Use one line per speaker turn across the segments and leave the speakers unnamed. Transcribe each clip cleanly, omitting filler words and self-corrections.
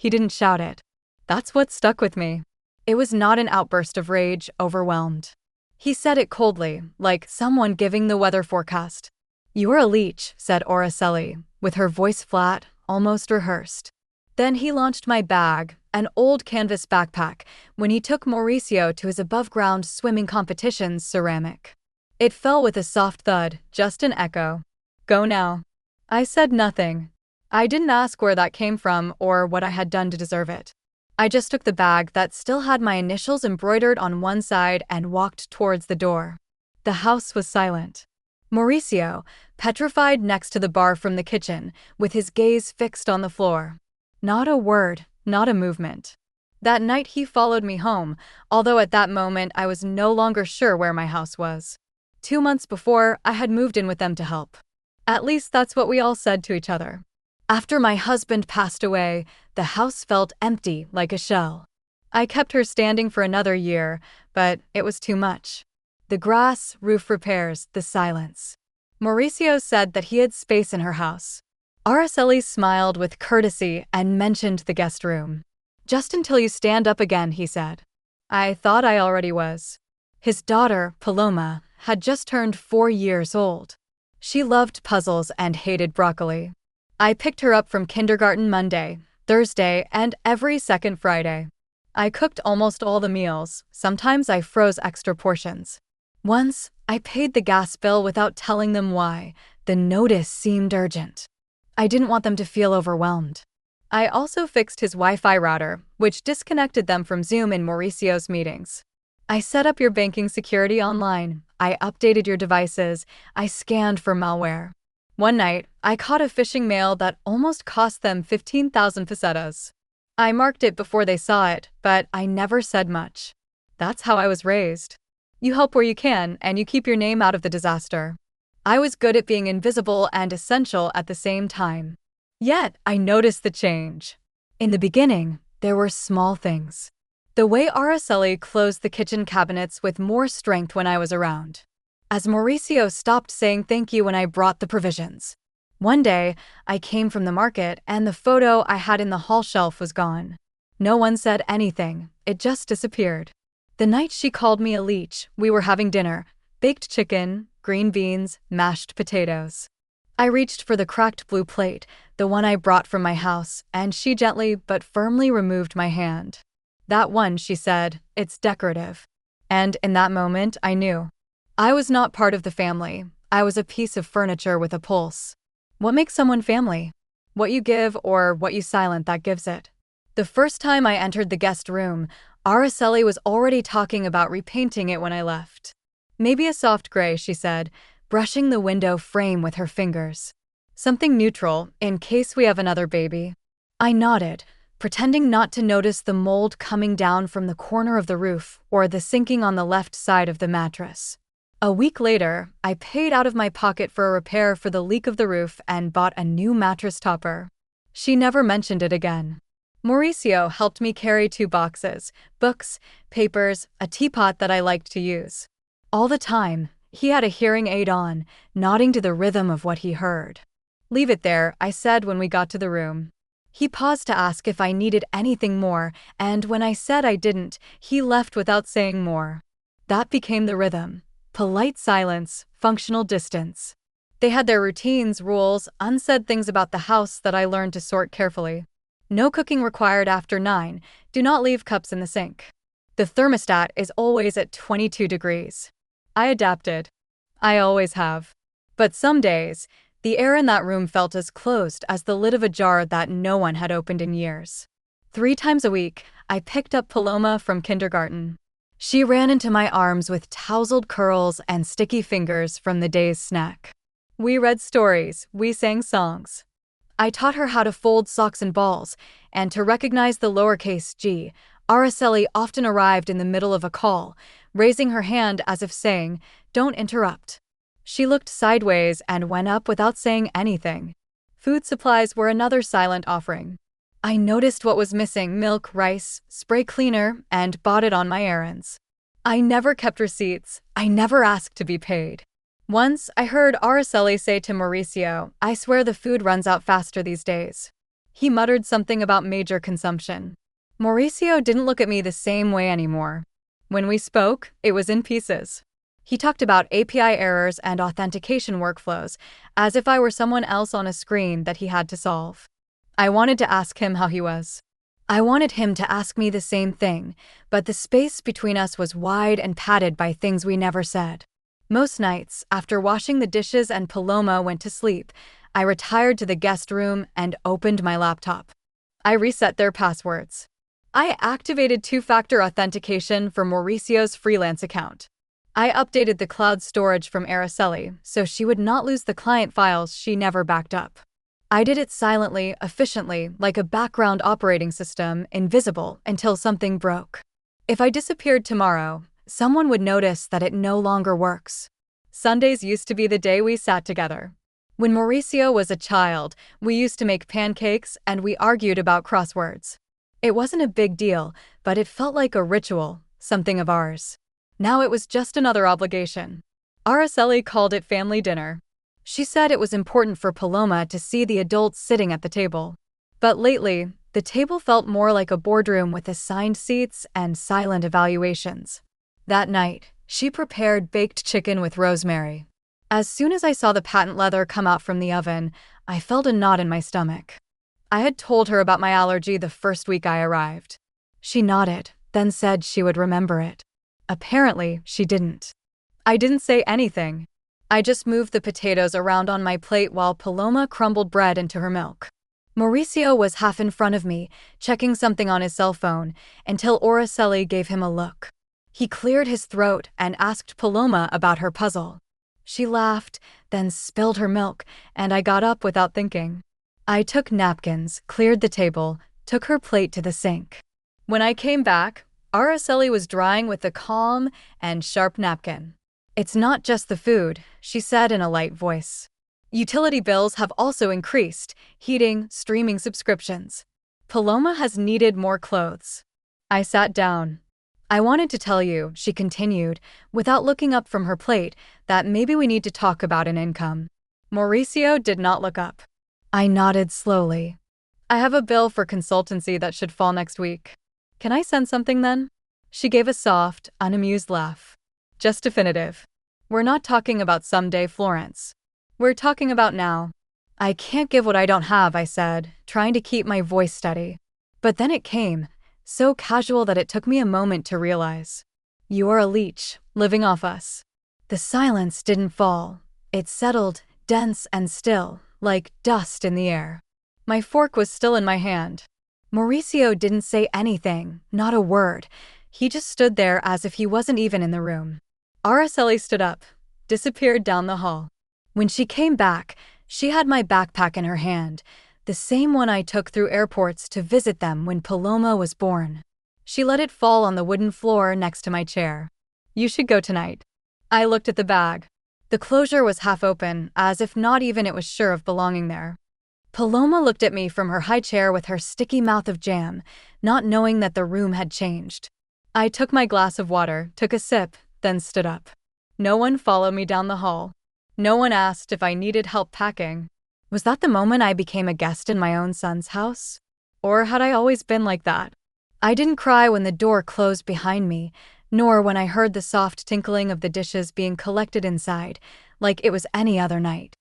He didn't shout it. That's what stuck with me. It was not an outburst of rage, overwhelmed. He said it coldly, like someone giving the weather forecast. "You're a leech," said Araceli, with her voice flat, almost rehearsed. Then he launched my bag, an old canvas backpack, when he took Mauricio to his above-ground swimming competition's ceramic. It fell with a soft thud, just an echo. "Go now." I said nothing. I didn't ask where that came from or what I had done to deserve it. I just took the bag that still had my initials embroidered on one side and walked towards the door. The house was silent. Mauricio, petrified next to the bar from the kitchen, with his gaze fixed on the floor. Not a word, not a movement. That night he followed me home, although at that moment I was no longer sure where my house was. 2 months before, I had moved in with them to help. At least that's what we all said to each other. After my husband passed away, the house felt empty, like a shell. I kept her standing for another year, but it was too much. The grass, roof repairs, the silence. Mauricio said that he had space in her house. Araceli smiled with courtesy and mentioned the guest room. "Just until you stand up again," he said. I thought I already was. His daughter, Paloma, had just turned 4 years old. She loved puzzles and hated broccoli. I picked her up from kindergarten Monday, Thursday, and every second Friday. I cooked almost all the meals. Sometimes I froze extra portions. Once, I paid the gas bill without telling them why. The notice seemed urgent. I didn't want them to feel overwhelmed. I also fixed his Wi-Fi router, which disconnected them from Zoom in Mauricio's meetings. I set up your banking security online. I updated your devices. I scanned for malware. One night, I caught a phishing mail that almost cost them 15,000 pesetas. I marked it before they saw it, but I never said much. That's how I was raised. You help where you can, and you keep your name out of the disaster. I was good at being invisible and essential at the same time. Yet, I noticed the change. In the beginning, there were small things. The way Araceli closed the kitchen cabinets with more strength when I was around. As Mauricio stopped saying thank you when I brought the provisions. One day, I came from the market and the photo I had in the hall shelf was gone. No one said anything, it just disappeared. The night she called me a leech, we were having dinner, baked chicken, green beans, mashed potatoes. I reached for the cracked blue plate, the one I brought from my house, and she gently but firmly removed my hand. "That one," she said, "it's decorative." And in that moment, I knew. I was not part of the family. I was a piece of furniture with a pulse. What makes someone family? What you give or what you silent that gives it. The first time I entered the guest room, Araceli was already talking about repainting it when I left. "Maybe a soft gray," she said, brushing the window frame with her fingers. "Something neutral, in case we have another baby." I nodded, pretending not to notice the mold coming down from the corner of the roof or the sinking on the left side of the mattress. A week later, I paid out of my pocket for a repair for the leak of the roof and bought a new mattress topper. She never mentioned it again. Mauricio helped me carry 2 boxes, books, papers, a teapot that I liked to use. All the time, he had a hearing aid on, nodding to the rhythm of what he heard. "Leave it there," I said when we got to the room. He paused to ask if I needed anything more, and when I said I didn't, he left without saying more. That became the rhythm. Polite silence, functional distance. They had their routines, rules, unsaid things about the house that I learned to sort carefully. No cooking required after 9. Do not leave cups in the sink. The thermostat is always at 22 degrees. I adapted. I always have. But some days, the air in that room felt as closed as the lid of a jar that no one had opened in years. 3 times a week, I picked up Paloma from kindergarten. She ran into my arms with tousled curls and sticky fingers from the day's snack. We read stories, we sang songs. I taught her how to fold socks and balls, and to recognize the lowercase g. Araceli often arrived in the middle of a call, raising her hand as if saying, "Don't interrupt." She looked sideways and went up without saying anything. Food supplies were another silent offering. I noticed what was missing: milk, rice, spray cleaner, and bought it on my errands. I never kept receipts. I never asked to be paid. Once, I heard Araceli say to Mauricio, "I swear the food runs out faster these days." He muttered something about major consumption. Mauricio didn't look at me the same way anymore. When we spoke, it was in pieces. He talked about API errors and authentication workflows, as if I were someone else on a screen that he had to solve. I wanted to ask him how he was. I wanted him to ask me the same thing, but the space between us was wide and padded by things we never said. Most nights, after washing the dishes and Paloma went to sleep, I retired to the guest room and opened my laptop. I reset their passwords. I activated two-factor authentication for Mauricio's freelance account. I updated the cloud storage from Araceli so she would not lose the client files she never backed up. I did it silently, efficiently, like a background operating system, invisible until something broke. If I disappeared tomorrow, someone would notice that it no longer works. Sundays used to be the day we sat together. When Mauricio was a child, we used to make pancakes and we argued about crosswords. It wasn't a big deal, but it felt like a ritual, something of ours. Now it was just another obligation. Araceli called it family dinner. She said it was important for Paloma to see the adults sitting at the table. But lately, the table felt more like a boardroom with assigned seats and silent evaluations. That night, she prepared baked chicken with rosemary. As soon as I saw the patent leather come out from the oven, I felt a knot in my stomach. I had told her about my allergy the first week I arrived. She nodded, then said she would remember it. Apparently, she didn't. I didn't say anything. I just moved the potatoes around on my plate while Paloma crumbled bread into her milk. Mauricio was half in front of me, checking something on his cell phone, until Araceli gave him a look. He cleared his throat and asked Paloma about her puzzle. She laughed, then spilled her milk, and I got up without thinking. I took napkins, cleared the table, took her plate to the sink. When I came back, Araceli was drying with a calm and sharp napkin. "It's not just the food," she said in a light voice. "Utility bills have also increased, heating, streaming subscriptions. Paloma has needed more clothes." I sat down. "I wanted to tell you," she continued, without looking up from her plate, "that maybe we need to talk about an income." Mauricio did not look up. I nodded slowly. "I have a bill for consultancy that should fall next week. Can I send something then?" She gave a soft, unamused laugh. "Just definitive. We're not talking about someday, Florence. We're talking about now." "I can't give what I don't have," I said, trying to keep my voice steady. But then it came, so casual that it took me a moment to realize. "You are a leech, living off us." The silence didn't fall. It settled, dense and still, like dust in the air. My fork was still in my hand. Mauricio didn't say anything, not a word. He just stood there as if he wasn't even in the room. Araceli stood up, disappeared down the hall. When she came back, she had my backpack in her hand, the same one I took through airports to visit them when Paloma was born. She let it fall on the wooden floor next to my chair. "You should go tonight." I looked at the bag. The closure was half open, as if not even it was sure of belonging there. Paloma looked at me from her high chair with her sticky mouth of jam, not knowing that the room had changed. I took my glass of water, took a sip, then stood up. No one followed me down the hall. No one asked if I needed help packing. Was that the moment I became a guest in my own son's house? Or had I always been like that? I didn't cry when the door closed behind me, nor when I heard the soft tinkling of the dishes being collected inside, like it was any other night.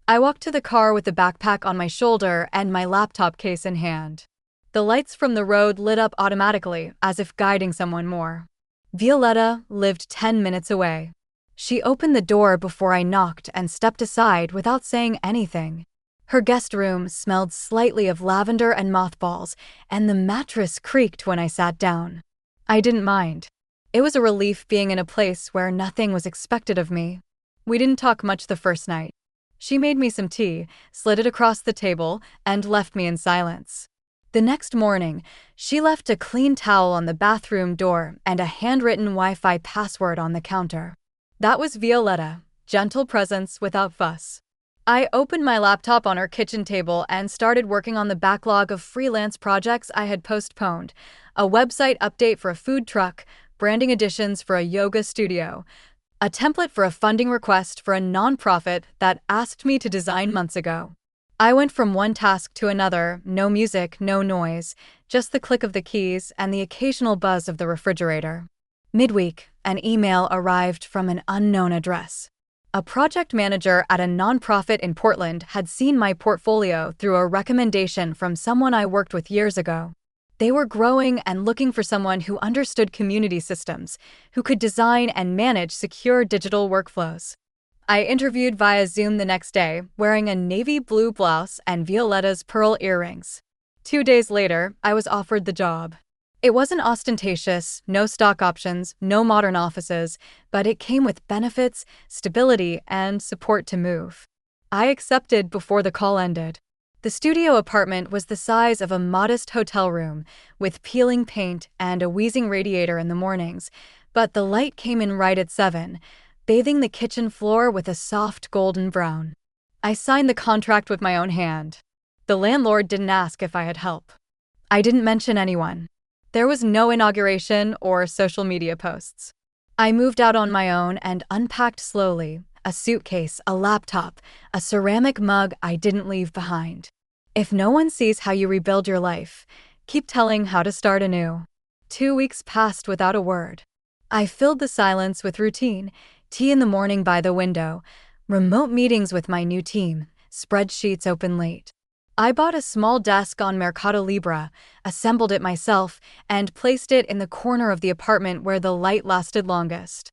I walked to the car with the backpack on my shoulder and my laptop case in hand. The lights from the road lit up automatically, as if guiding someone more. Violetta lived 10 minutes away. She opened the door before I knocked and stepped aside without saying anything. Her guest room smelled slightly of lavender and mothballs, and the mattress creaked when I sat down. I didn't mind. It was a relief being in a place where nothing was expected of me. We didn't talk much the first night. She made me some tea, slid it across the table, and left me in silence. The next morning, she left a clean towel on the bathroom door and a handwritten Wi-Fi password on the counter. That was Violetta, gentle presence without fuss. I opened my laptop on her kitchen table and started working on the backlog of freelance projects I had postponed, a website update for a food truck, branding additions for a yoga studio, a template for a funding request for a nonprofit that asked me to design months ago. I went from one task to another, no music, no noise, just the click of the keys and the occasional buzz of the refrigerator. Midweek, an email arrived from an unknown address. A project manager at a nonprofit in Portland had seen my portfolio through a recommendation from someone I worked with years ago. They were growing and looking for someone who understood community systems, who could design and manage secure digital workflows. I interviewed via Zoom the next day, wearing a navy blue blouse and Violetta's pearl earrings. 2 days later, I was offered the job. It wasn't ostentatious, no stock options, no modern offices, but it came with benefits, stability, and support to move. I accepted before the call ended. The studio apartment was the size of a modest hotel room, with peeling paint and a wheezing radiator in the mornings, but the light came in right at 7, bathing the kitchen floor with a soft golden brown. I signed the contract with my own hand. The landlord didn't ask if I had help. I didn't mention anyone. There was no inauguration or social media posts. I moved out on my own and unpacked slowly, a suitcase, a laptop, a ceramic mug I didn't leave behind. If no one sees how you rebuild your life, keep telling how to start anew. 2 weeks passed without a word. I filled the silence with routine, tea in the morning by the window, remote meetings with my new team, spreadsheets open late. I bought a small desk on Mercado Libre, assembled it myself, and placed it in the corner of the apartment where the light lasted longest.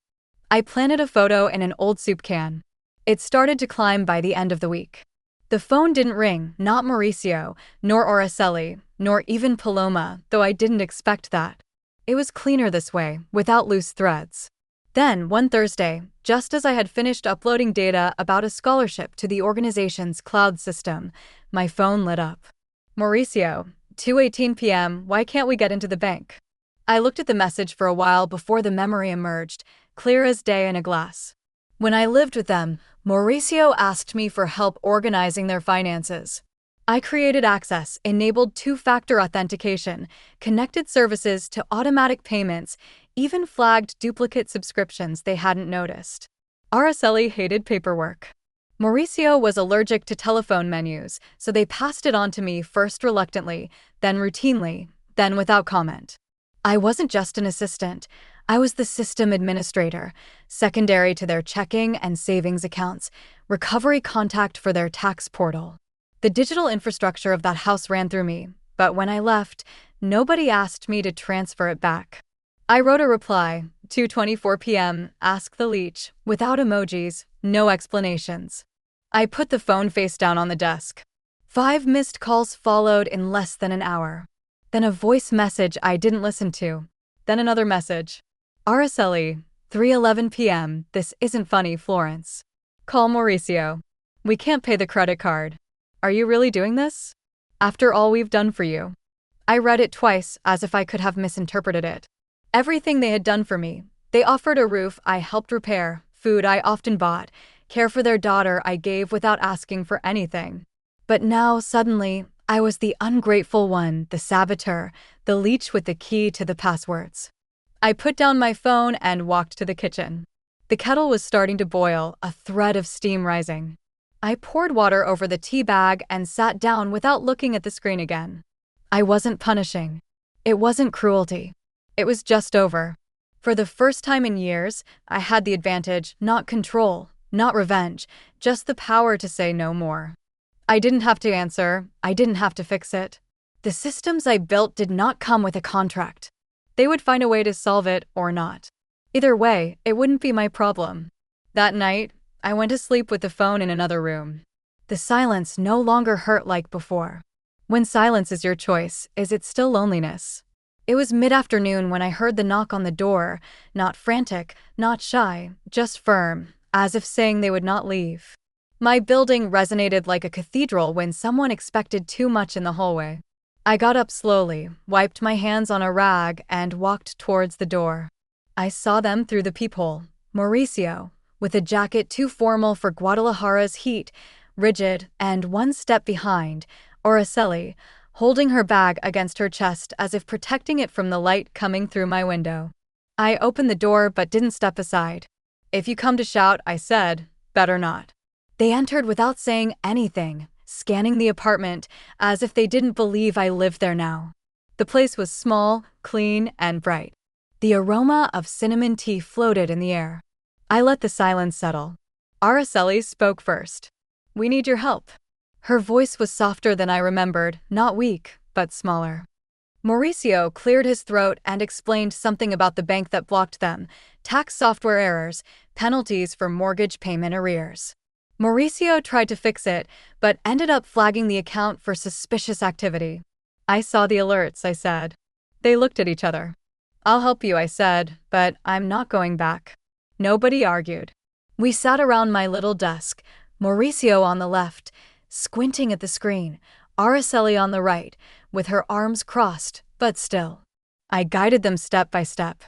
I planted a photo in an old soup can. It started to climb by the end of the week. The phone didn't ring, not Mauricio, nor Araceli, nor even Paloma, though I didn't expect that. It was cleaner this way, without loose threads. Then, one Thursday, just as I had finished uploading data about a scholarship to the organization's cloud system, my phone lit up. Mauricio, 2:18 p.m., why can't we get into the bank? I looked at the message for a while before the memory emerged, clear as day in a glass. When I lived with them, Mauricio asked me for help organizing their finances. I created access, enabled two-factor authentication, connected services to automatic payments, even flagged duplicate subscriptions they hadn't noticed. Araceli hated paperwork. Mauricio was allergic to telephone menus, so they passed it on to me first reluctantly, then routinely, then without comment. I wasn't just an assistant. I was the system administrator, secondary to their checking and savings accounts, recovery contact for their tax portal. The digital infrastructure of that house ran through me, but when I left, nobody asked me to transfer it back. I wrote a reply, 2:24 p.m., ask the leech, without emojis, no explanations. I put the phone face down on the desk. 5 missed calls followed in less than an hour. Then a voice message I didn't listen to. Then another message. Araceli, 3:11 p.m., this isn't funny, Florence. Call Mauricio. We can't pay the credit card. Are you really doing this? After all we've done for you. I read it twice as if I could have misinterpreted it. Everything they had done for me. They offered a roof I helped repair, food I often bought, care for their daughter I gave without asking for anything. But now, suddenly, I was the ungrateful one, the saboteur, the leech with the key to the passwords. I put down my phone and walked to the kitchen. The kettle was starting to boil, a thread of steam rising. I poured water over the tea bag and sat down without looking at the screen again. I wasn't punishing. It wasn't cruelty. It was just over. For the first time in years, I had the advantage, not control, not revenge, just the power to say no more. I didn't have to answer. I didn't have to fix it. The systems I built did not come with a contract. They would find a way to solve it or not. Either way, it wouldn't be my problem. That night, I went to sleep with the phone in another room. The silence no longer hurt like before. When silence is your choice, is it still loneliness? It was mid-afternoon when I heard the knock on the door, not frantic, not shy, just firm, as if saying they would not leave. My building resonated like a cathedral when someone expected too much in the hallway. I got up slowly, wiped my hands on a rag, and walked towards the door. I saw them through the peephole. Mauricio, with a jacket too formal for Guadalajara's heat, rigid, and one step behind, Araceli, holding her bag against her chest as if protecting it from the light coming through my window. I opened the door but didn't step aside. If you come to shout, I said, better not. They entered without saying anything, scanning the apartment as if they didn't believe I lived there now. The place was small, clean, and bright. The aroma of cinnamon tea floated in the air. I let the silence settle. Araceli spoke first. "We need your help." Her voice was softer than I remembered, not weak, but smaller. Mauricio cleared his throat and explained something about the bank that blocked them, tax software errors, penalties for mortgage payment arrears. Mauricio tried to fix it, but ended up flagging the account for suspicious activity. "I saw the alerts," I said. They looked at each other. "I'll help you," I said, "but I'm not going back." Nobody argued. We sat around my little desk, Mauricio on the left, squinting at the screen, Araceli on the right, with her arms crossed, but still. I guided them step by step.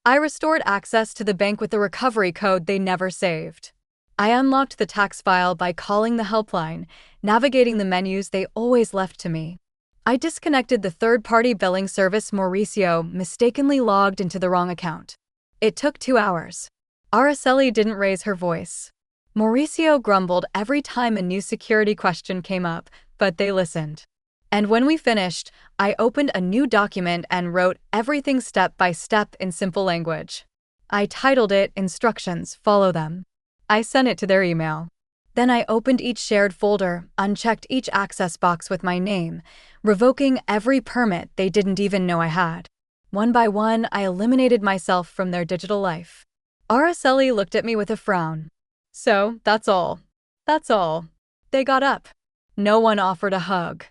I restored access to the bank with the recovery code they never saved. I unlocked the tax file by calling the helpline, navigating the menus they always left to me. I disconnected the third-party billing service Mauricio mistakenly logged into the wrong account. It took 2 hours. Araceli didn't raise her voice. Mauricio grumbled every time a new security question came up, but they listened. And when we finished, I opened a new document and wrote everything step by step in simple language. I titled it Instructions, Follow Them. I sent it to their email. Then I opened each shared folder, unchecked each access box with my name, revoking every permit they didn't even know I had. One by one, I eliminated myself from their digital life. Araceli looked at me with a frown. "So, that's all. That's all." They got up. No one offered a hug.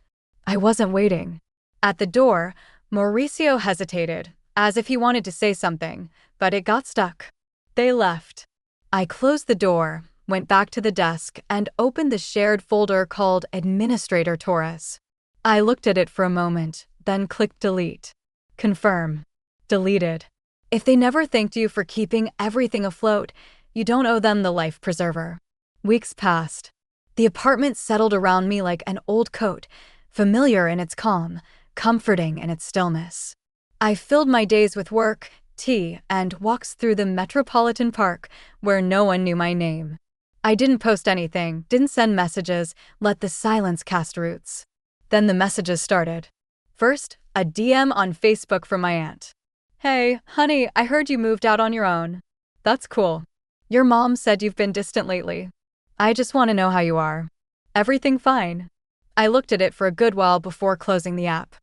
I wasn't waiting. At the door, Mauricio hesitated, as if he wanted to say something, but it got stuck. They left. I closed the door, went back to the desk, and opened the shared folder called Administrator Torres. I looked at it for a moment, then clicked delete. Confirm. Deleted. If they never thanked you for keeping everything afloat, you don't owe them the life preserver. Weeks passed. The apartment settled around me like an old coat, familiar in its calm, comforting in its stillness. I filled my days with work, tea, and walks through the Metropolitan Park, where no one knew my name. I didn't post anything, didn't send messages, let the silence cast roots. Then the messages started. First, a DM on Facebook from my aunt. "Hey, honey, I heard you moved out on your own." "That's cool. Your mom said you've been distant lately. I just want to know how you are." "Everything fine." I looked at it for a good while before closing the app.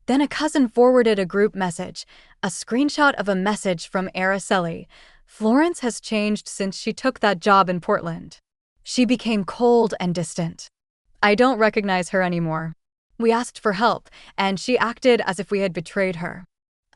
Then a cousin forwarded a group message, a screenshot of a message from Araceli. "Florence has changed since she took that job in Portland. She became cold and distant. I don't recognize her anymore. We asked for help, and she acted as if we had betrayed her."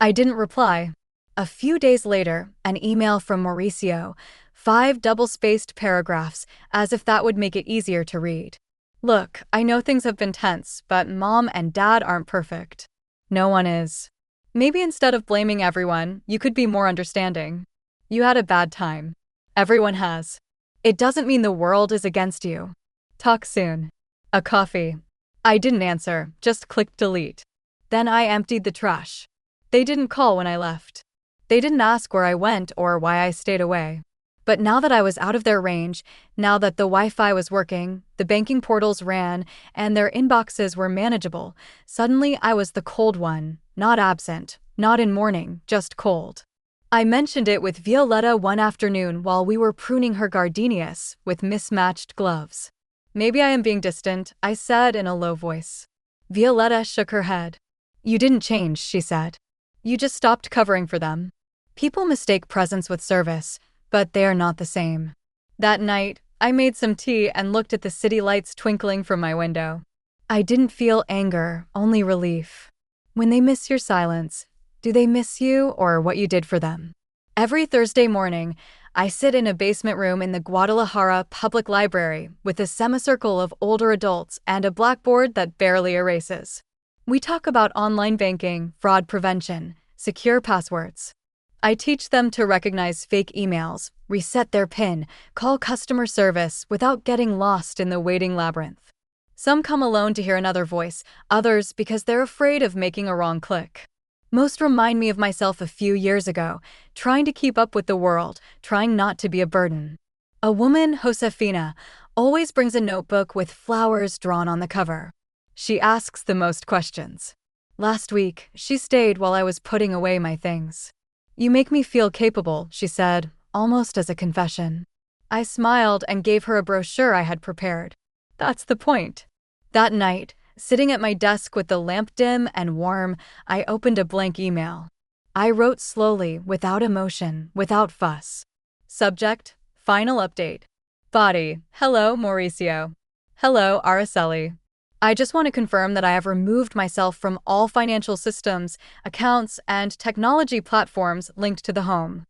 I didn't reply. A few days later, an email from Mauricio, 5 double-spaced paragraphs, as if that would make it easier to read. "Look, I know things have been tense, but Mom and Dad aren't perfect. No one is. Maybe instead of blaming everyone, you could be more understanding. You had a bad time. Everyone has. It doesn't mean the world is against you. Talk soon. A coffee." I didn't answer, just clicked delete. Then I emptied the trash. They didn't call when I left. They didn't ask where I went or why I stayed away. But now that I was out of their range, now that the Wi-Fi was working, the banking portals ran, and their inboxes were manageable, suddenly I was the cold one, not absent, not in mourning, just cold. I mentioned it with Violetta one afternoon while we were pruning her gardenias with mismatched gloves. "Maybe I am being distant," I said in a low voice. Violetta shook her head. "You didn't change," she said. "You just stopped covering for them." People mistake presence with service, but they are not the same. That night, I made some tea and looked at the city lights twinkling from my window. I didn't feel anger, only relief. When they miss your silence, do they miss you or what you did for them? Every Thursday morning, I sit in a basement room in the Guadalajara Public Library with a semicircle of older adults and a blackboard that barely erases. We talk about online banking, fraud prevention, secure passwords. I teach them to recognize fake emails, reset their PIN, call customer service without getting lost in the waiting labyrinth. Some come alone to hear another voice, others because they're afraid of making a wrong click. Most remind me of myself a few years ago, trying to keep up with the world, trying not to be a burden. A woman, Josefina, always brings a notebook with flowers drawn on the cover. She asks the most questions. Last week, she stayed while I was putting away my things. You make me feel capable, she said, almost as a confession. I smiled and gave her a brochure I had prepared. That's the point. That night, sitting at my desk with the lamp dim and warm, I opened a blank email. I wrote slowly, without emotion, without fuss. Subject: Final update. Body: Hello, Mauricio. Hello, Araceli. I just want to confirm that I have removed myself from all financial systems, accounts, and technology platforms linked to the home.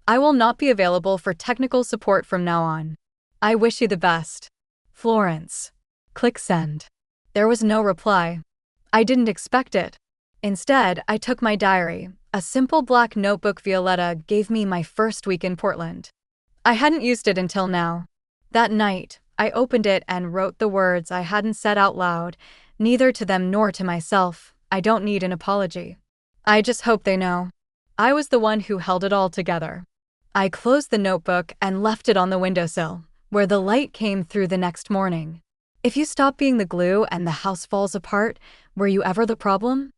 I will not be available for technical support from now on. I wish you the best. Florence. Click send. There was no reply. I didn't expect it. Instead, I took my diary. A simple black notebook Violetta gave me my first week in Portland. I hadn't used it until now. That night, I opened it and wrote the words I hadn't said out loud, neither to them nor to myself. I don't need an apology. I just hope they know. I was the one who held it all together. I closed the notebook and left it on the windowsill, where the light came through the next morning. If you stop being the glue and the house falls apart, were you ever the problem?